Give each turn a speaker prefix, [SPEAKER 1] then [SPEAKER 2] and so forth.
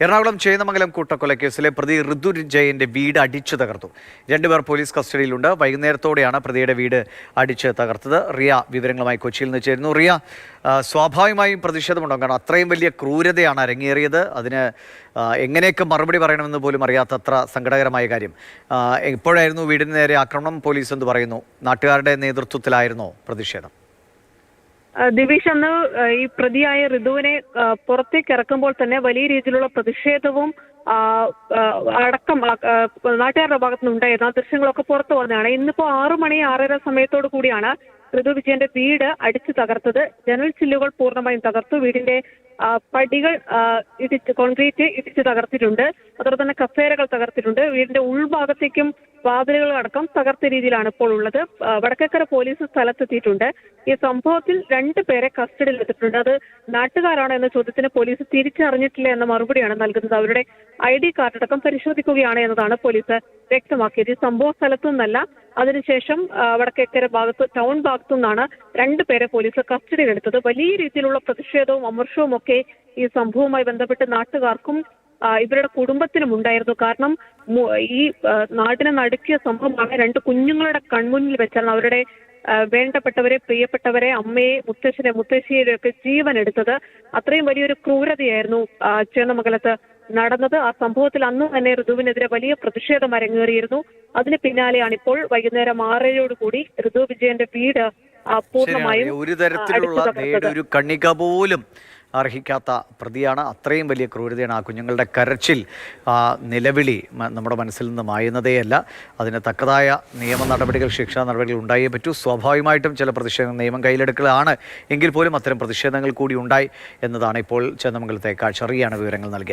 [SPEAKER 1] എറണാകുളം ചേന്നമംഗലം കൂട്ടക്കൊലക്കേസിലെ പ്രതി ഋതു ജയന്റെ വീട് അടിച്ചു തകർത്തു. രണ്ടുപേർ പോലീസ് കസ്റ്റഡിയിലുണ്ട്. വൈകുന്നേരത്തോടെയാണ് പ്രതിയുടെ വീട് അടിച്ച് തകർത്തത്. റിയ വിവരങ്ങളുമായി കൊച്ചിയിൽ നിന്ന് ചേരുന്നു. റിയ, സ്വാഭാവികമായും പ്രതിഷേധമുണ്ടോ? കാരണം അത്രയും വലിയ ക്രൂരതയാണ് അരങ്ങേറിയത്. അതിന് എങ്ങനെയൊക്കെ മറുപടി പറയണമെന്ന് പോലും അറിയാത്തത്ര സങ്കടകരമായ കാര്യം. എപ്പോഴായിരുന്നു വീടിന് നേരെ ആക്രമണം? പോലീസ് എന്ത് പറയുന്നു? നാട്ടുകാരുടെ നേതൃത്വത്തിലായിരുന്നോ പ്രതിഷേധം?
[SPEAKER 2] ദിവിഷ്, അന്ന് ഈ പ്രതിയായ ഋതുവിനെ പുറത്തേക്ക് ഇറക്കുമ്പോൾ തന്നെ വലിയ രീതിയിലുള്ള പ്രതിഷേധവും അടക്കം നാട്ടുകാരുടെ ഭാഗത്തുനിന്ന് ഉണ്ടായിരുന്നു. ആ ദൃശ്യങ്ങളൊക്കെ പുറത്തു വന്നതാണ്. ഇന്നിപ്പോ 6 മണി 6:30 സമയത്തോടു കൂടിയാണ് ഋതു വിജയന്റെ വീട് അടിച്ചു തകർത്തത്. ജനൽ ചില്ലുകൾ പൂർണ്ണമായും തകർത്തു. വീടിന്റെ പടികൾ കോൺക്രീറ്റ് ഇടിച്ച് തകർത്തിട്ടുണ്ട്. അതുപോലെ തന്നെ കസേരകൾ തകർത്തിട്ടുണ്ട്. വീടിന്റെ ഉൾഭാഗത്തേക്കും വാതിലുകൾ അടക്കം തകർത്ത രീതിയിലാണ് ഇപ്പോൾ ഉള്ളത്. വടക്കേക്കര പോലീസ് സ്ഥലത്തെത്തിയിട്ടുണ്ട്. ഈ സംഭവത്തിൽ 2 പേരെ കസ്റ്റഡിയിൽ എടുത്തിട്ടുണ്ട്. അത് നാട്ടുകാരാണോ എന്ന ചോദ്യത്തിന് പോലീസ് തിരിച്ചറിഞ്ഞിട്ടില്ല എന്ന മറുപടിയാണ് നൽകുന്നത്. അവരുടെ ID കാർഡ് അടക്കം പരിശോധിക്കുകയാണ് എന്നതാണ് പോലീസ് വ്യക്തമാക്കിയത്. ഈ സംഭവ സ്ഥലത്തു നിന്നല്ല, അതിനുശേഷം വടക്കേക്കര ഭാഗത്ത് ടൗൺ ഭാഗത്തു നിന്നാണ് 2 പേരെ പോലീസ് കസ്റ്റഡിയിലെടുത്തത്. വലിയ രീതിയിലുള്ള പ്രതിഷേധവും അമർഷവും ഒക്കെ ഈ സംഭവവുമായി ബന്ധപ്പെട്ട് നാട്ടുകാർക്കും ഇവരുടെ കുടുംബത്തിനും ഉണ്ടായിരുന്നു. കാരണം ഈ നാടിനെ നടുക്കിയ സംഭവമാണ്. 2 കുഞ്ഞുങ്ങളുടെ കൺമുന്നിൽ വെച്ചാണ് അവരുടെ വേണ്ടപ്പെട്ടവരെ, പ്രിയപ്പെട്ടവരെ, അമ്മയെ, മുത്തശ്ശിയുടെ ഒക്കെ ജീവൻ എടുത്തത്. അത്രയും വലിയൊരു ക്രൂരതയായിരുന്നു ചേന്നമംഗലത്ത് നടന്നത്. ആ സംഭവത്തിൽ അന്ന് തന്നെ ഋതുവിനെതിരെ വലിയ പ്രതിഷേധം അരങ്ങേറിയിരുന്നു. അതിന് പിന്നാലെയാണ് ഇപ്പോൾ വൈകുന്നേരം 6:00 കൂടി ഋതു വിജയന്റെ വീട് പൂർണ്ണമായും
[SPEAKER 1] ഒരു തരത്തിലുള്ള ഒരു കണിക പോലും അർഹിക്കാത്ത പ്രതിയാണ്. അത്രയും വലിയ ക്രൂരതയാണ്. ആ കുഞ്ഞുങ്ങളുടെ കരച്ചിൽ, നിലവിളി നമ്മുടെ മനസ്സിൽ നിന്ന് മായുന്നതേയല്ല. അതിന് തക്കതായ നിയമ നടപടികൾ, ശിക്ഷാ നടപടികൾ ഉണ്ടായേ പറ്റൂ. സ്വാഭാവികമായിട്ടും ചില പ്രതിഷേധങ്ങൾ നിയമം കയ്യിലെടുക്കലാണ്. എങ്കിൽ പോലും അത്തരം പ്രതിഷേധങ്ങൾ കൂടി ഉണ്ടായി എന്നതാണ് ഇപ്പോൾ ചേന്നമംഗലത്തെ കാഴ്ച. അറിയാണ് വിവരങ്ങൾ നൽകിയത്.